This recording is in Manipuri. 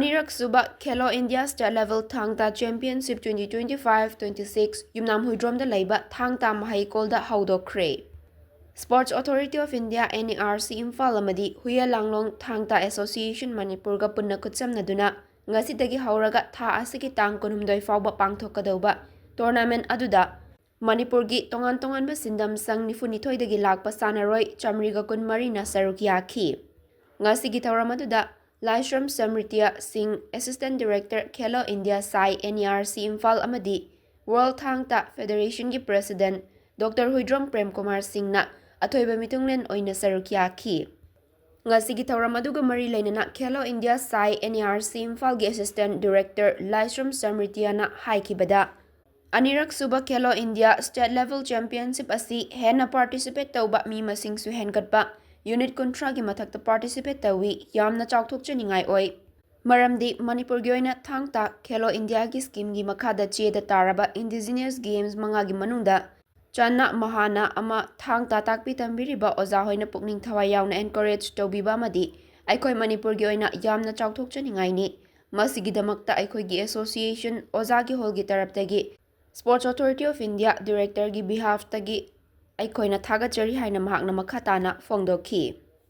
Raksuba Khelo India State Level Thang-Ta Championship 2025-26 Yumnam Huidromda Thang-Ta Mahaikolda Hourakle. Sports Authority of India NERC Imphal amadi Huya Langlong Thang-Ta Association Manipur ga punna khutsamnaduna ngasidagi hauraga tha asigi tang kunumdoi fauba pangthokadauba tournament aduda Manipur gi tongan ba sindam sang nifunithoi dagi lakpa Sanarois chamriga kunmari na Sharuk Yakhre. Ngasigi thauram aduda Laishram Samritya Singh, Assistant Director Khelo India Sai NERC Imphal amadi World Thang-Ta Federation gi President Dr. Huidrom Prem Kumar Singh na athoiba mitunglen oina Sharuk Yakhre. Ngasigi thauram aduga mari leinana Khelo India Sai NERC Imphal gi Assistant Director Laishram Samritya na haikibada Raksuba Khelo India State Level Championship asi hena participate tauba mi masing su henkatpa Unit kontra gi mathakta participate tawi yamna chawthokchaningai oi. Maramdi Manipur gi oina Thang-Ta Khelo India gi scheme gi makhada cheda taraba indigenous games manga gi manungda Channa Mahana ama Thang-Ta takpi tambiriba oza hoina pukning thawai yauna encourage tawbiba amadi aikoi Manipur gi oina yamna chawthokchaningai ni masigidamakta aikoi gi association oza gi hol gi taraptagi Sports Authority of India Director gi behalf tagi aikoina thagachari haina mahakna makhatana fongdokhi.